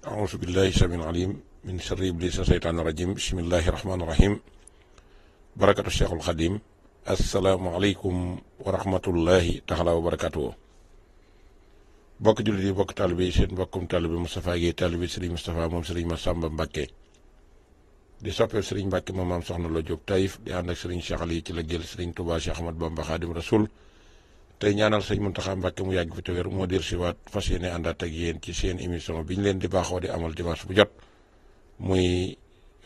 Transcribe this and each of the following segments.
أعوذ بالله السميع العليم من شر إبليس الشيطان الرجيم بسم الله الرحمن الرحيم بركة الشيخ الخديم السلام عليكم ورحمة الله تعالى وبركاته bokk jullit yi bokk taalibe yi seen bokkum taalibe Moustapha Guèye taalibe Serigne Moustapha moom Serigne Massamba Mbacké di soppeel Serigne Mbacké moom maam soxna Lo Diop Taïf di ànd ak Serigne Cheikh Ali ci la jël Serigne Touba Cheikh Ahmad Bamba Khadim Rasoul tey ñaanal sëñ Mountakha Mbacké mu yàgg fi te wér moo dir si waat fas yéene àndaat ak yéen ci seen émission bi ñu leen di baaxoo di amal dimanche bu jot muy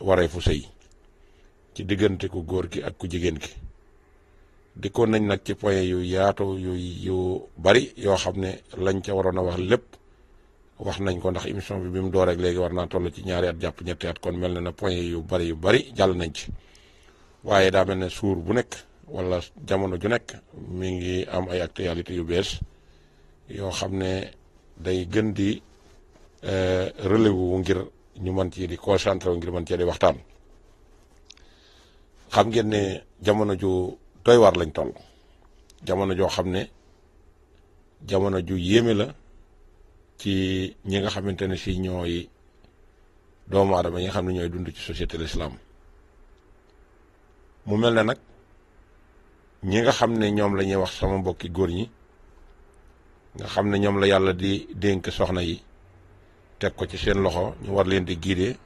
wareefu sëy ci diggante ku góor ki ak ku jigéen ki dikkoon nañ nag ci point yu yaatu yu bari yoo xam ne lañ ca waroon a wax lépp wax nañ ko ndax émission bi mu door rek léegi war naa toll ci ñaari at jàpp ñetti at kon mel na ne point yu bari jàll nañ ci waaye daa mel ne suur bu nekk wala jamono ju nekk mi ngi am ay actualité yu bees yoo xam ne day gën di relevé ngir ñu mën ci di concentré wu ngir mën cee di waxtaan. xam ngeen ne jamono ju doy waar lañ toll jamono joo xam ne jamono ju yéeme la ci ñi nga xamante ne si ñooy doomu aadama yi nga xam ne ñooy dund ci société l'islam mu mel ne nag ñi nga xam ne ñoom la ñuy wax sama mbokki góor ñi nga xam ne ñoom la yàlla di dénk soxna yi teg ko ci seen loxo ñu war leen di guider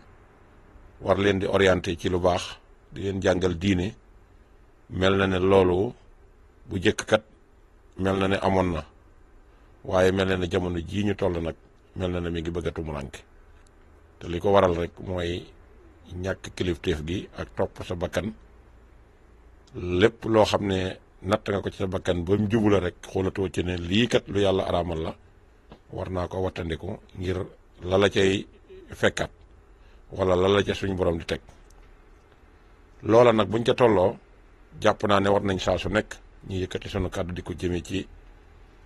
war leen di orienter ci lu baax di leen jàngal diine mel na ne loolu bu jëkk kat mel na ne amoon na waaye mel na ne jamono jii ñu toll nag mel na ne mi ngi bëgg a tumuranke te li ko waral rek mooy ñàkk kilifteef gi ak topp sa bakkan lépp loo xam ne natt nga ko ci sa bakkan ba mu jubu la rek xoolatoo ci ne lii kat lu yàlla araamal la war naa ko wattandiku ngir la la cay fekkat wala la la ca suñ borom di teg loola nag buñ ca tolloo jàpp naa ne war nañ saa su nekk ñu yëkkati sunu kàddu di ko jëmee ci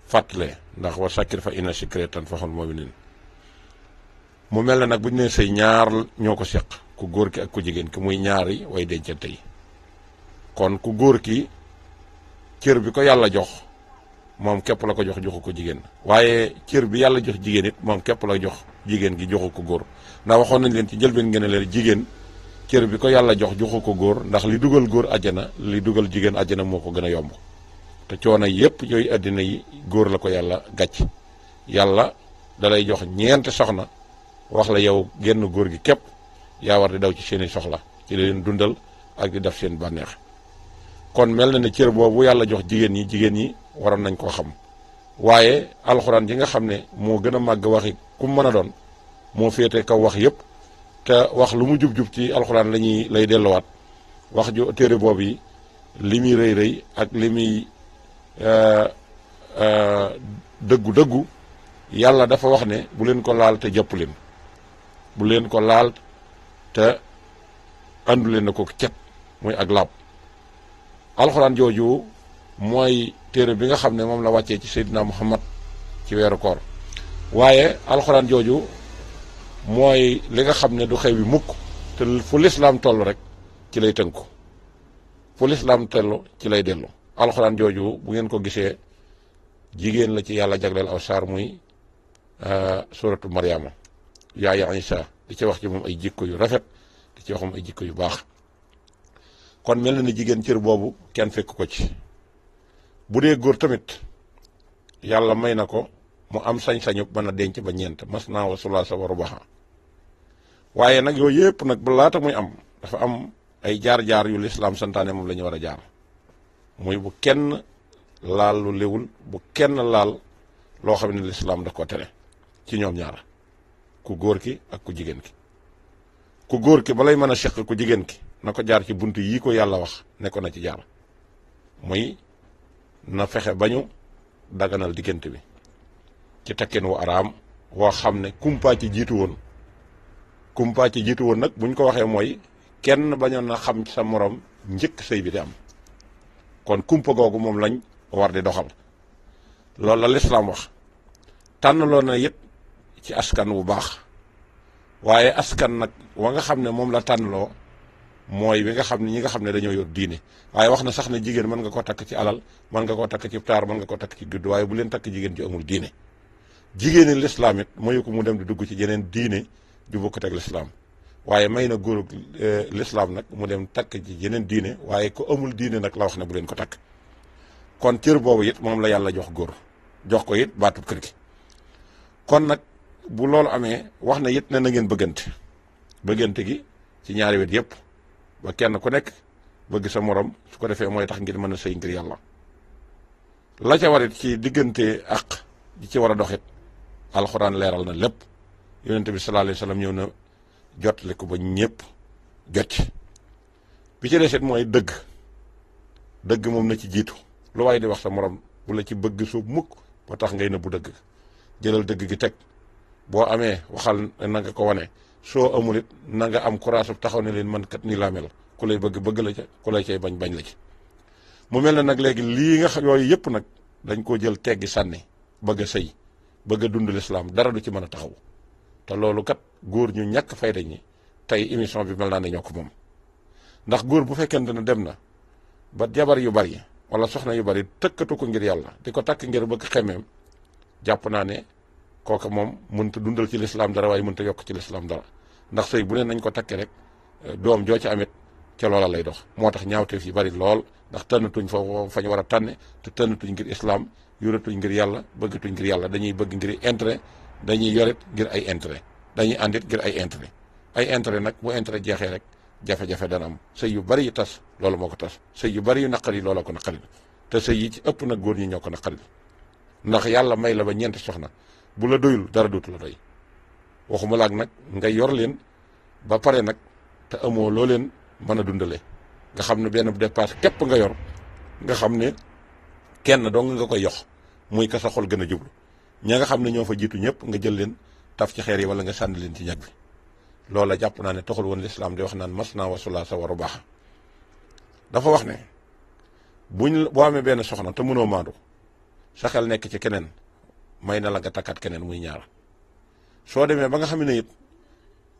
fàttale ndax wa sakkir fa inna zikraa tanfa'ul mu'miniin mu mel ne nag buñ ne sëy ñaar ñoo ko seq ku góor ki ak ku jigéen ki muy ñaari way dencante yi kon ku góor ki cër bi ko yàlla jox moom képp la ko jox joxu ko jigéen waaye cër bi yàlla jox jigéen it moom képp la jox jigéen gi joxu ko góor ndax waxoon nañ leen ci njëlbeen ngeen ne leen jigéen cër bi ko yàlla jox joxu ko góor ndax li dugal góor àjjana li dugal jigéen àjjana moo ko gën a yomb te coono yépp yooyu àddina yi góor la ko yàlla gàcc yàlla dalay jox ñeenti soxna wax la yow genn góor gi képp yaa war di daw ci seeni soxla ci leen dundal ak di def seen bànneex kon mel na ne cër boobu yàlla jox jigéen ñi waroon nañ koo xam waaye alxuraan ji nga xam ne moo gën a màgg waxi ku mën a doon moo féete kaw wax yépp te wax lu mu jub-jub ci alxuraan lay delluwaat wax ju téere boobu yi li muy rëy ak li muy dëggu yàlla dafa wax ne bu leen ko laal te jàpp leen bu leen ko laal te àndu leen na ko cet muy ak laab alxuraan jooju mooy téere bi nga xam ne moom la wàccee ci Seydina Muhammad ci weeru koor waaye alxuraan jooju mooy li nga xam ne du xew bi mukk te fu lislaam toll rek ci lay tënku fu lislaam toll ci lay dellu alxuraan jooju bu ngeen ko gisee jigéen la ci yàlla jagleel aw saar muy suratu Maryama yaaya Isa di ci wax ci moom ay jikko yu rafet di ci wax moom ay jikko yu baax kon mel na ni jigéen cër boobu kenn fekk ko ci bu dee góor tamit yàlla may na ko mu am sañ-sañu mën a denc ba ñeent mas naa wa sulaasa wa rubaha waaye nag yooyu yëpp nag ba laata muy am dafa am ay jaar-jaar yu lislaam santaane moom la ñu war a jaar muy bu kenn laal lu léwul bu kenn laal loo xam ne lislaam da ko tere ci ñoom ñaar ku góor ki ak ku jigéen ki ku góor ki balay mën a seq ku jigéen ki na ko jaar ci bunt yii ko yàlla wax ne ko na ci jaar muy na fexe bañu daganal diggante bi ci takkin wu araam woo xam ne kumpaa ci jiitu woon nag buñ ko waxee mooy kenn bañoon na xam sa morom njëkk sëy bi di am kon kumpa googu moom lañ war di doxal loolu la lislaam wax tànnaloo na it ci askan wu baax waaye askan nag wa nga xam ne moom la tànnaloo mooy bi nga xam ne ñi nga xam ne dañoo yor diine waaye wax na sax ne jigéen mën nga ko takk ci alal mën nga ko takk ci taar mën nga ko takk ci judd waaye bu leen takk jigéen ju amul diine jigéeni lislaam it mayu ko mu dem di dugg ci jeneen diine ju bokkut ak lislaam waaye may na góoru lislaam nag mu dem takk ci jeneen diine waaye ko amul diine nag la wax ne bu leen ko takk. kon cër boobu it moom la yàlla jox góor jox ko it baatub kër gi. kon nag bu loolu amee wax na it ne na ngeen bëggante gi ci ñaari wet yëpp ba kenn ku nekk bëgg sa morom su ko defee mooy tax ngir mën a sëy ngir yàlla. la ca warit ci diggante ak di ci war a doxit alxuraan leeral na lépp yonent bi sallallahu alayhi wa sallam ñëw na jotale ko ba ñëpp jot ci. bi ci desit mooy dëgg moom na ci jiitu lu waaye di wax sa morom bu la ci bëgg suuf mukk ba tax ngay nëbbu dëgg jëlal dëgg gi teg boo amee waxal na nga ko wane soo amul it na nga am courage taxaw ne leen man kat nii laa mel ku lay bëgg la ca ku lay cay bañ la ci. mu mel ne nag léegi lii nga xam yooyu yëpp nag dañ koo jël teggi sànni bëgg a sëy bëgg a dund lislaam dara du ci mën a taxaw te loolu kat góor ñu ñàkk fayda ñi tey émission bi mel naa ne ñoo ko moom. ndax góor bu fekkente ne dem na ba jabar yu bari wala soxna yu bari tëkkatu ko ngir yàlla di ko takk ngir bëgg xemeem jàpp naa ne kooka moom mënta dundal ci lislaam dara waaye mënta yokk ci lislaam dara ndax sëy bu ne nañ ko takke rek doom joo ci amit ca loola lay dox. moo tax ñaawteef yi bari lool ndax tànnatuñ foofu fañ war a tànne te tànnatuñ ngir islaam yoratuñ ngir yàlla bëggatuñ ngir yàlla dañuy bëgg ngir intérêt dañuy yoret ngir ay intérêt dañuy àndit ngir ay intérêt nag bu intérêt jeexee rek jafe-jafe dana am. sëy yu bari yu tas loolu moo ko tas sëy yu bari yu naqari looloo ko naqari te sëy yi ci ëpp nag góor ñi ñoo ko naqari ndax yàlla may la ba ñeenti soxna bu la doyul dara dootu la doy waxuma laak nag nga yor leen ba pare nag te amoo loo leen mën a dundale nga xam ne benn dépasse képp nga yor nga xam ne kenn dong nga koy yox muy ka sa xol gën a jublu ña nga xam ne ñoo fa jiitu ñëpp nga jël leen taf ci xeer yi wala nga sànni leen ci ñag bi loola jàpp naa ne taxul woon lislaam di wax naan mas naa wasulaa sa waru baax dafa wax ne boo amee benn soxna te mënoo maandu sa xel nekk ci keneen may na la nga takkaat keneen muy ñaar soo demee ba nga xam ne it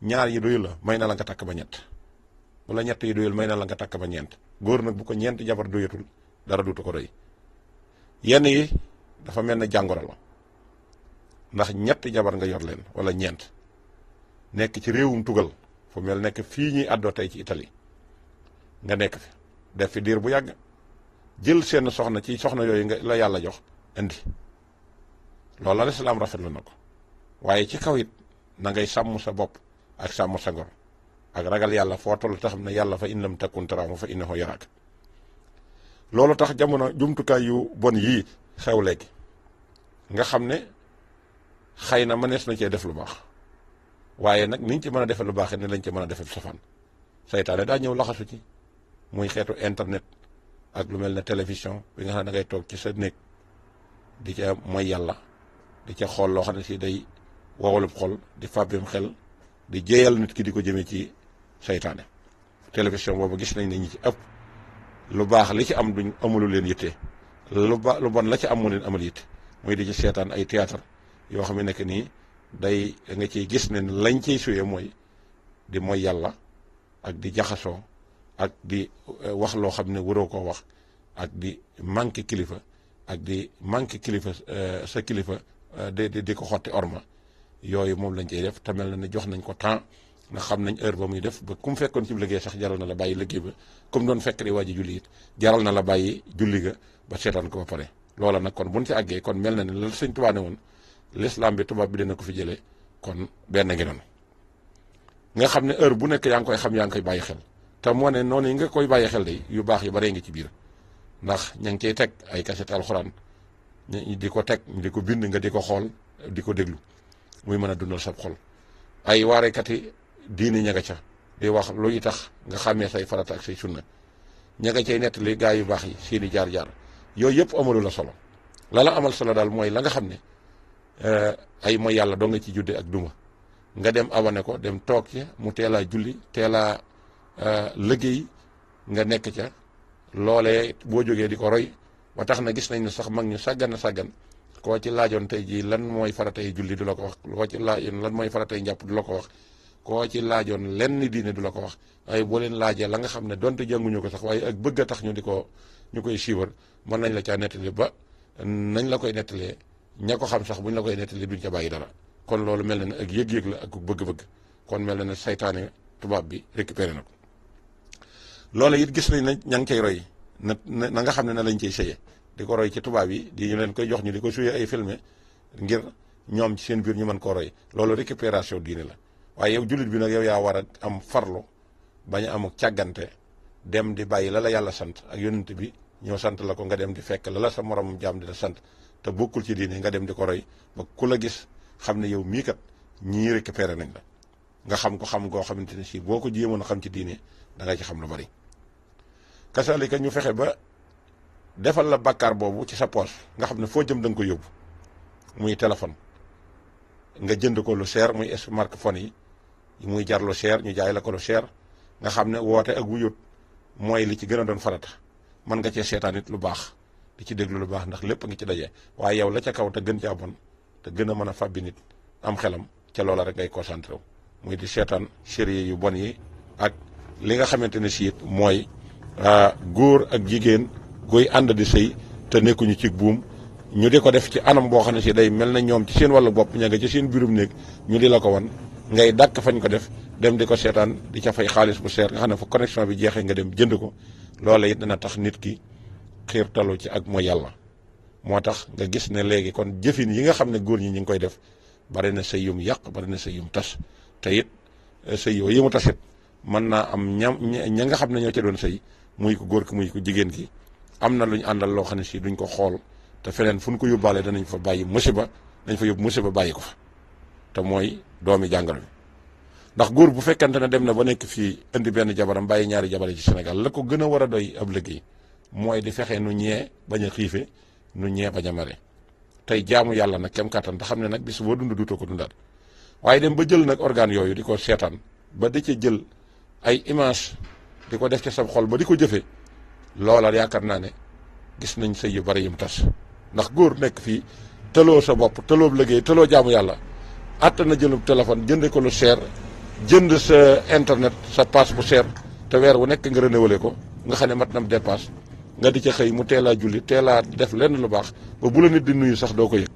ñaar yi doyul la may na la nga takk ba ñett wala ñett yi doyul may na la nga takk ba ñeent góor nag bu ko ñeenti jabar doyatul dara duutu ko doy yenn yi dafa mel ne jàngoro la ndax ñetti jabar nga yor leen wala ñeent nekk ci réewum tugal fu mel nekk fii ñuy àddoo tey ci Italie nga nekk fi def fi diir bu yàgg jël seen soxna ci soxna yooyu nga la yàlla jox indi loolu la lislaam rafetlu na ko waaye ci kaw it na ngay sàmm sa bopp ak sàmm sa ngor ak ragal yàlla foo toll te xam ne yàlla fa in lam takun taraahu fa innahu yaraak loolu tax jamono jumtukaay yu bon yii xew léegi nga xam ne xëy na mënees na cee def lu baax waaye nag niñ ci mën a defee lu baax ne lañ ci mën a defee safaan saytaane daa ñëw laxasu ci muy xeetu internet ak lu mel ne télévision bi nga xam ne da ngay toog ci sa néeg di ca mooy yàlla di ca xool loo xam ne si day wowalub xol di fàbbim xel di jéeyal nit ki di ko jëmee ci saytaane télévision boobu gis nañ ne ñi ci ëpp lu baax li ci am duñ amulu leen yitte lu bon la ci am mu leen amal yitte muy di ci seetaan ay théâtre yoo xam ne nekk nii day nga ciy gis ne lañ ciy suyee mooy di mooy yàlla ak di jaxasoo ak di wax loo xam ne waroo koo wax ak di manqué kilifa ak di manqué kilifa sa kilifa di ko xotti orma yooyu moom lañ ciy def te mel na ne jox nañ ko temps ndax xam nañ heure ba muy def ba ku mu fekkoon ci liggéey sax jaral na la bàyyi liggéey ba comme doon fekk di waaji julli it jaral na la bàyyi julli ga ba seetaan ko ba pare loola nag kon buñ ci àggee kon mel na ne la sëñ Tuubaa ne woon l'islam bi tubaab bi dina ko fi jëlee kon benn ngi noonu nga xam ne heure bu nekk yaa ngi koy xam yaa ngi koy bàyyi xel te moo ne noonu yi nga koy bàyyi xel de yu baax yu baree ngi ci biir ndax ña ngi cey teg ay kaset alxuraan di ko teg di ko bind nga di ko xool di ko déglu muy mën a dundal sab xol ay waarekat yi diini ña nga ca di wax luy tax nga xàmmee say farata ak say sunna ña nga cay nettali gaa yu baax yi seeni jaar-jaar yooyu yëpp amalu la solo la la amal solo daal mooy la nga xam ne ay mooy yàlla doo nga ci judde ak duma nga dem abonné ko dem toog ci mu teelaa julli teelaa liggéey nga nekk ca loolee boo jógee di ko roy ba tax na gis nañ ne sax mag ñu sàggan koo ci laajoon tey jii lan mooy faratay julli du la ko wax koo ci laajoon lan mooy faratay njàpp du la ko wax koo ci laajoon lenn diine du la ko wax waaye boo leen laajee la nga xam ne donte jànguñu ko sax waaye ak bëgg a tax ñu koy siiwar mën nañ la caa nettali ba nañ la koy nettalee ña ko xam sax buñ la koy nettali duñ ca bàyyi dara. kon loolu mel na ne ak yëg-yëg la ak bëgg-bëgg kon mel na ne saytaane tubaab bi récupéré na ko. loola it gis nañ ne ña ngi cay roy na nga xam ne na lañ cay sëye di ko roy ci tubaab yi di ñu leen koy jox ñu di ko suyee ay filmé ngir ñoom ci seen biir ñu mën koo roy loolu récupération diine la. waaye yow jullit bi nag yow yaa war a am farlu bañ a amuk càggante dem di bàyyi la la yàlla sant ak yonent bi ñëw sant la ko nga dem di fekk la la sa moromum jaam di la sant te bokkul ci diine nga dem di ko roy ba ku la gis xam ne yow mii kat ñii récupéré nañ la nga xam ko xam goo xamante ne si boo ko jéemoon a xam ci diine da nga ci xam lu bari. kasalika ñu fexe ba defal la bàkkaar boobu ci sa poche nga xam ne foo jëm da nga ko yóbbu muy téléphone nga jënd ko lu cher muy smartphone yi muy jar lu cher ñu jaay la ko lu cher nga xam ne woote ak wuyut mooy li ci gën a doon farata mën nga cee seetaan it lu baax di ci déglu lu baax ndax lépp ngi ci daje waaye yow la ca kaw te gën caa bon te gën a mën a fàbbi nit am xelam ca loola rek ngay concentré wu muy di seetaan série yu bon yi ak li nga xamante ne si it mooy góor ak jigéen guy ànd di sëy te nekkuñu ci buum ñu di ko def ci anam boo xam ne si day mel na ñoom ci seen wàllu bopp ña nga ci seen biirum néeg ñu di la ko wan ngay dàkk fañ ko def dem di ko seetaan di ca fay xaalis bu seer nga xam ne fa connexion bi jeexee nga dem jënd ko loola it dana tax nit ki xiirtalu ci ak mooy yàlla. moo tax nga gis ne léegi kon jëfin yi nga xam ne góor ñi ñu ngi koy def bari na sëy yum yàq bari na sëy yum tas te it sëy yooyu yi mu tasit mën naa am ña nga xam ne ñoo ca doon sëy muy ko góor ki muy ko jigéen ki am na lu ñu àndal loo xam ne si duñ ko xool te feneen fu ñu ko yóbbaale danañ fa bàyyi musiba dañ fa yóbbu musiba bàyyi ko fa te mooy doomi jàngoro bi. ndax góor bu fekkante ne dem na ba nekk fii indi benn jabaram bàyyi ñaari jabare ci Sénégal la ko gën a war a doy ab liggéey mooy di fexe nu ñee bañ a xiife nu ñee bañ a mare tey jaamu yàlla nag kem kàttan te xam ne nag bis boo dund duutoo ko dundaat waaye dem ba jël nag organe yooyu di ko seetaan ba di ca jël ay image di ko def ci sa xol ba di ko jëfe loola yaakaar naa ne gis nañ sëy yu bari yum tas ndax góor nekk fii tëloo sa bopp tëloo liggéey tëloo jaamu yàlla àtta na jëlub téléphone jënde ko lu cher jënd sa internet sa passe bu cher te weer wu nekk nga renouvelé ko nga xam ne mat nam dépasse nga di ca xëy mu teelaa julli teelaa def lenn lu baax ba bu la nit di nuyu sax doo ko yëg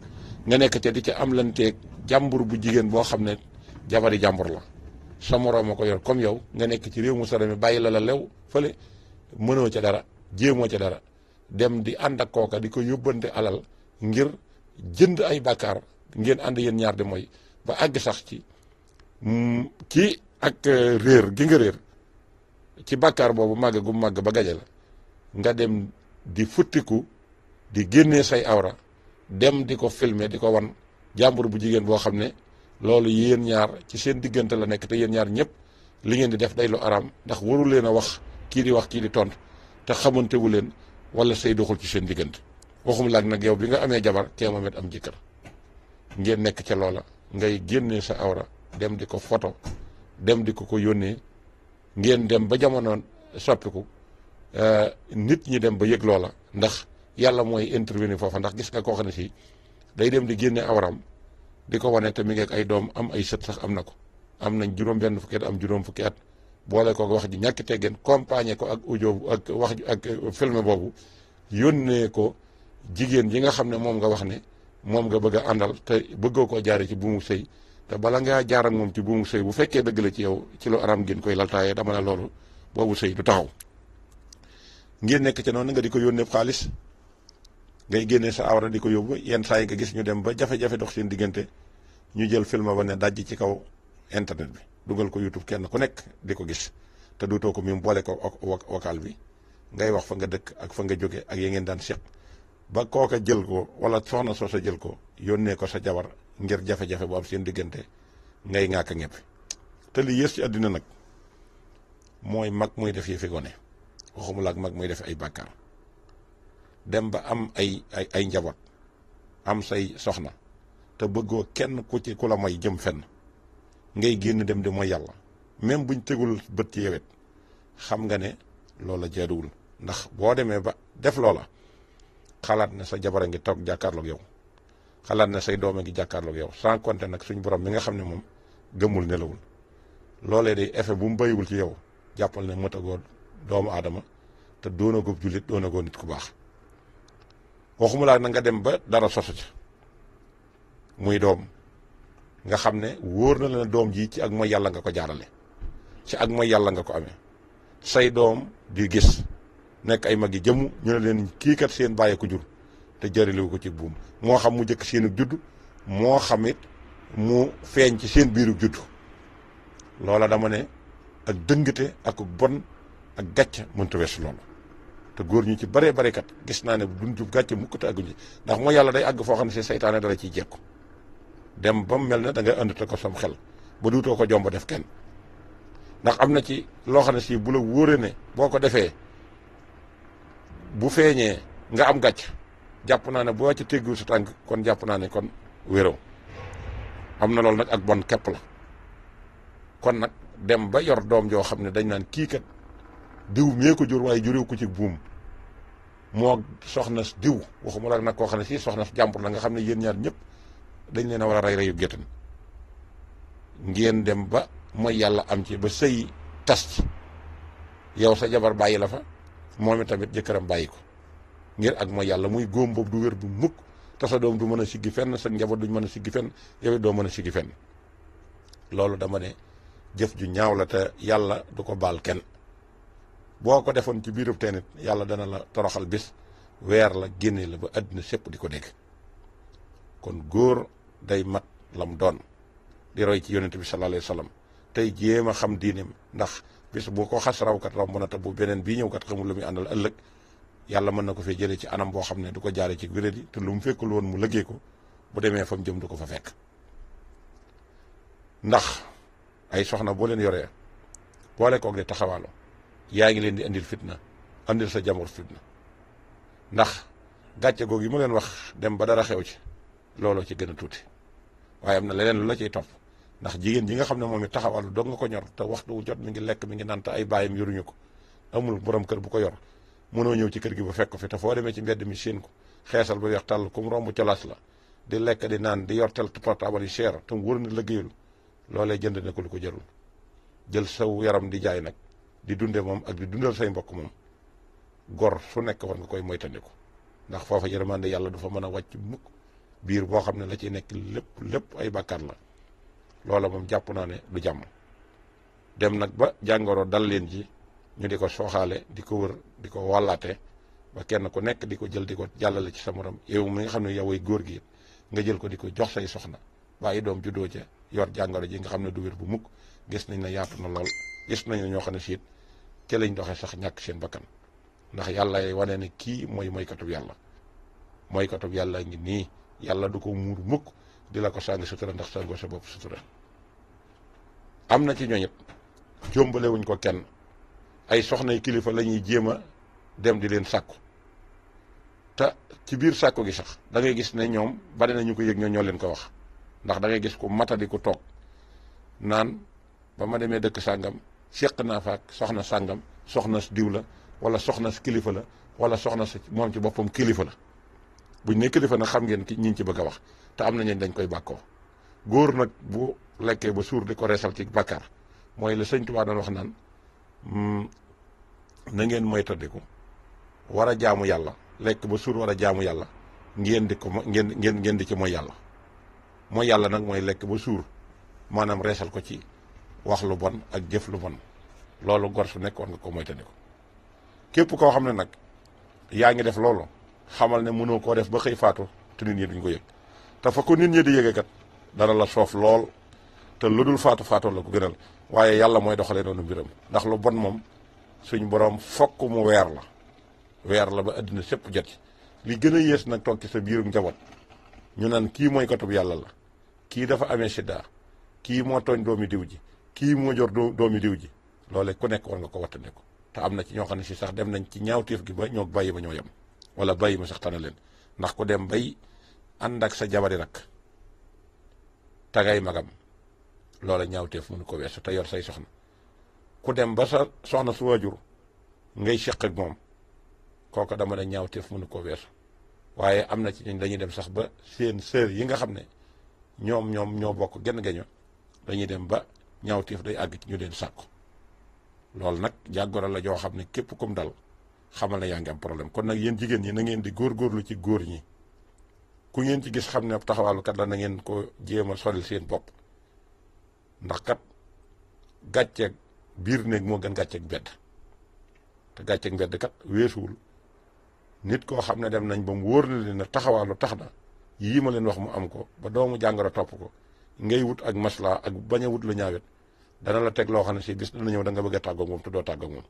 nga nekk ca di ca am lanteeg jàmbur bu jigéen boo xam ne jabari jàmbur la sa moroom a ko yor comme yow nga nekk ci réew mu sore mi bàyyi la lew fële mënoo ca dara jéemoo ca dara dem di ànd ak kooka di ko yóbbante alal ngir jënd ay bàkkaar ngeen ànd yéen ñaar di mooy ba àgg sax ci ak réer gi nga réer ci bàkkaar boobu màgg gu màgg ba gaje la nga dem di futtiku di génnee say awra dem di ko filmer di ko wan jàmbur bu jigéen boo xam ne loolu yéen ñaar ci seen diggante la nekk te yéen ñaar ñëpp li ngeen di def day lu araam ndax waru leen a wax kii di wax kii di tontu te xamantewu leen wala say doxul ci seen diggante waxum laag nag yow bi nga amee jabar kee moom it am jëkkër ngeen nekk ca loola ngay génnee sa awra dem di ko photo dem di ko yónnee ngeen dem ba jamono soppiku nit ñi dem ba yëg loola ndax yàlla mooy intervenir foofa ndax gis nga koo xam ne si day dem di génne awram di ko wane te mi ngi ak ay doom am ay sët sax am na ko am nañ juróom-benn fukki at am juróom fukki at boole ko wax ji ñàkk teggeen compagnie ko ak audio ak wax ak film boobu yónnee ko jigéen ji nga xam ne moom nga wax ne moom nga bëgg a àndal te bëggoo koo jaare ci buumu sëy te bala ngaa jaar ak moom ci buumu sëy bu fekkee dëgg la ci yow ci lu araam ngeen koy laltaayee dama ne loolu boobu sëy du taxaw ngeen nekk ca noonu nga di ko yónnee xaalis ngay génnee sa awra di ko yóbbu yenn saa yi nga gis ñu dem ba jafe-jafe dox seen diggante ñu jël film ba ne dajj ci kaw internet bi dugal ko YouTube kenn ku nekk di ko gis te duutoo ko mi boole ko vocal bi ngay wax fa nga dëkk ak fa nga jóge ak ya ngeen daan seq ba kooka jël ko wala soxna soo sa jël ko yónnee ko sa jabar ngir jafe-jafe bu am seen diggante ngay ŋaaka ñepp te li yées ci àddina nag mooy mag muy def yëfi gone waxumala ak mag muy def ay bàkkaar dem ba am ay njaboot am say soxna te bëggoo kenn ku la may jëm fenn ngay génn dem di mooy yàlla même buñ tegul bët ci yewet xam nga ne loola jaaduwul ndax boo demee ba def loola xalaat na sa jabar a ngi toog jàkkaarloog yow xalaat na say doom a ngi jàkkaarloog yow sans compter nag suñ borom mi nga xam ne moom gëmul nelawul loolee day effet bu mu bayiwul ci yow jàppal ne mëtagoo doomu aadama te doonagoo jullit doonagoo nit ku baax waxuma laa na nga dem ba dara sosu ca muy doom nga xam ne wóor na la doom ji ci ak mooy yàlla nga ko jaarale, ci ak mooy yàlla nga ko amee, say doom di gis nekk ay mag yi jëmm ñu ne leen kii kat seen bàyyi ko jur te jërilewu ko ci buum, moo xam mu jëkk seenu judd moo xam it mu feeñ ci seen biiru judd. loola dama ne ak dëngate ak bon ak gàcc mënta weesu loolu. te góor ñu ci bare bare kat gis naa ne duñ jub gàcce mukk te àgguñu ndax mooy yàlla day àgg foo xam ne si saytaane dala ciy jekku dem ba mu mel ne da ngay àndute ko sam xel ba duutoo ko jomb def kenn. ndax am na ci loo xam ne si bu la wóoree ne boo ko defee bu feeñee nga am gàcc, jàpp naa ne boo ci teggu sa tànk kon jàpp naa ne kon wéroo. am na loolu nag ak bon képp la. kon nag dem ba yor doom joo xam ne dañ naan kii kat diw mee ko jur waaye jurew ko ci buum moo soxna diw, waxuma la nag koo xam ne si soxna jàmbur la nga xam ne yéen ñaar ñëpp dañ leen a war a rey reyu géttan ngeen dem ba mooy yàlla am ci ba sëy tas ci, yow sa jabar bàyyi la fa moom i tamit jëkkëram bàyyi ko ngir ak mooy yàlla muy góom boobu du wér bu mukk te sa doom du mën a siggi fenn, sa njaboot duñ mën a siggi fenn, yow it doo mën a siggi fenn. loolu dama ne jëf ju ñaaw la te yàlla du ko baal kenn. boo ko defoon ci biirub teen it yàlla dana la toroxal bis weer la génne la ba àddina sépp di ko dégg. kon góor day mat lam doon di roy ci yonent bi sallallahu alayhi wa sallam tey jéem a xam diineem, ndax bis bu ko xas rawkat raw mën a ta bu beneen bii ñëw kat xamul lu muy àndal ëllëg yàlla mën na ko fee jëlee ci anam boo xam ne du ko jaare ci wéradi te lu mu fekkul woon mu lëggee ko bu demee fa mu jëm du ko fa fekk. ndax ay soxna boo leen yoree boole koog di taxawaalo yaa ngi leen di andil fitna, andil sa jamono fitna. ndax gàcce googu yi ma leen wax dem ba dara xew ci looloo ci gën a tuuti waaye am na leneen lu la ciy topp. ndax jigéen ji nga xam ne moom it taxawalu doog nga ko ñor te waxtu wu jot mi ngi lekk mi ngi naan te ay baayam yoruñu ko, amul borom kër bu ko yor, mënoo ñëw ci kër gi ba fekk ko fi te foo demee ci mbedd mi séen ko xeesal ba weex tàll ku mu romb colaas la di lekk di naan di yor tel portable yi cher te mu wër na liggéeyul, loolee jënd na ko lu ko jarul. jël saw yaram di jaay nag di dunde moom ak di dundal say mbokk moom gor su nekk war nga koy moytandiku, ndax foofa yërmande yàlla du fa mën a wàcc mukk biir boo xam ne la ci nekk lépp ay bàkkaar la. loola moom jàpp naa ne du jàmm. dem nag ba jàngoro dal leen ji ñu di ko sooxaale di ko wër di ko wàllaate ba kenn ku nekk di ko jël di ko jàllale ci sa morom, yow mi nga xam ne yow ay góor gi nga jël ko di ko jox say soxna bàyyi doom juddoo ca yor jàngoro ji nga xam ne du wér bu mukk. gis nañ ne yaatu na lool, gis nañ ne ñoo xam ne siit ca lañ doxee sax ñàkk seen bakkan ndax yàlla wane ne kii mooy katub yàlla. mooy katub yàlla ngi nii, yàlla du ko muur mukk di la ko sàng sutura ndax sàngoo sa bopp sutura. am na ci ñooñu jombale wuñ ko kenn, ay soxnay kilifa la ñuy jéem a dem di leen sàkku te ci biir sàkku gi sax da ngay gis ne ñoom bari na ñu ko yëg ñoo leen ko wax. ndax da ngay gis ku matadi ku toog naan ba ma demee dëkk sàngam séq naa fa ak soxna sàngam, soxna diw la wala soxna kilifa la wala soxna si moom ci boppam kilifa la. buñ ne kilifa nag xam ngeen ki ñi ci bëgg a wax te am na ñeen dañ koy bàkkoo. góor nag bu lekkee ba suur di ko reesal ci bàkkaar mooy la sëñ Tuubaa doon wax naan na ngeen moytandiku war a jaamu yàlla, lekk ba suur war a jaamu yàlla ngeen di ko ngeen di ci mooy yàlla. mooy yàlla nag mooy lekk ba suur maanaam reesal ko ci wax lu bon ak jëf lu bon. loolu gor su nekk war nga ko moytandiku. képp koo xam ne nag yaa ngi def loolu xamal ne mënoo koo def ba xëy faatu te nit ñi duñ ko yëg te fa ko nit ñi di yëgee kat dara la soof lool te lu dul faatu la ko gënal. waaye yàlla mooy doxalee noonu mbiram ndax lu bon moom suñ borom fokk mu weer la ba àddina sépp jot ci. li gën a yées nag toog ci sa biirum njaboot ñu naan kii mooy katub yàlla la, kii dafa amee sidda, kii moo tooñ doomi diw ji, kii moo jor doomi diw ji. loole ku nekk war nga ko wattandiku. te am na ci ñoo xam ne si sax dem nañ ci ñaawteef gi ba ñoo bàyyi ba ñoo yem wala bàyyi ma sax tane leen. ndax ku dem bay ànd ak sa jabari rak tagay magam loola ñaawteef mënu ko weesu te yor say soxna. ku dem ba sa soxna su waajur ngay seq ak moom kooka dama ne ñaawteef mënu ko weesu. waaye am na ci ñun dañuy dem sax ba seen sœur yi nga xam ne ñoom ñoo bokk genn geño dañuy dem ba ñaawteef day àgg ci ñu leen sàkku. loolu nag jàngoro la joo xam ne képp kum dal xamal ne yaa ngi am problème. kon nag yéen jigéen ñi na ngeen di góorgóorlu ci góor ñi ku ngeen ci gis xam ne ab taxawaalukat la na ngeen ko jéem a solil seen bopp ndax kat gàcceeg biir néeg moo gën gàcceeg mbedd te gàcceeg mbedd kat weesuwul nit koo xam ne dem nañ ba mu wóor na leen ne taxawaalu tax na yii ma leen wax mu am ko ba doomu jàngoro topp ko ngay wut ak masla ak bañ a wut lu ñaawet dana la teg loo xam ne si bis dana ñëw da nga bëgg a tàggoog moom te doo tàggoog moom.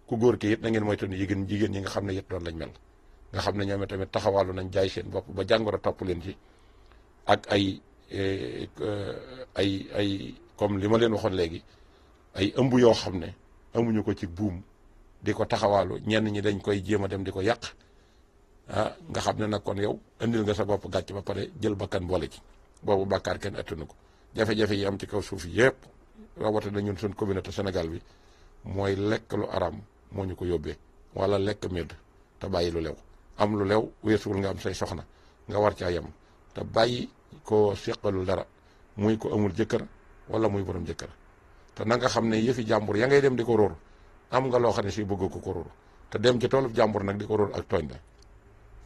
ku góor ki it na ngeen moytu ni jigéen ñi nga xam ne it doon lañ mel nga xam ne ñoom tamit taxawaalu nañ jaay seen bopp ba jàngoro topp leen ci ak ay comme li ma leen waxoon léegi ay ëmb yoo xam ne amuñu ko ci buum di ko taxawaalu ñenn ñi dañ koy jéem a dem di ko yàq nga xam ne nag kon yow indil nga sa bopp gàcc ba pare jël bakkan boole ci boobu bàkkaar kenn attanu ko. jafe-jafe yi am ci kaw suuf yëpp rawatina ñun suñ communauté Sénégal bi mooy lekk lu aram moo ñu ko yóbbee wala lekk medd te bàyyi lu lew am lu lew weesuwul nga am say soxna nga war caa yem te bàyyi koo seqalul dara muy ko amul jëkkër wala muy borom jëkkër te na nga xam ne yëfi jàmbur ya ngay dem di ko róor am nga loo xam ne si bëgg ko róor te dem ci toolu jàmbur nag di ko róor ak tooñ la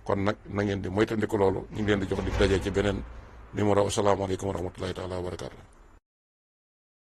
kon nag na ngeen di moytandiku loolu ñu ngi leen di jox di daje ci beneen numéro asalaamaaleykum wa rahmatullahi taala wa barakaatu.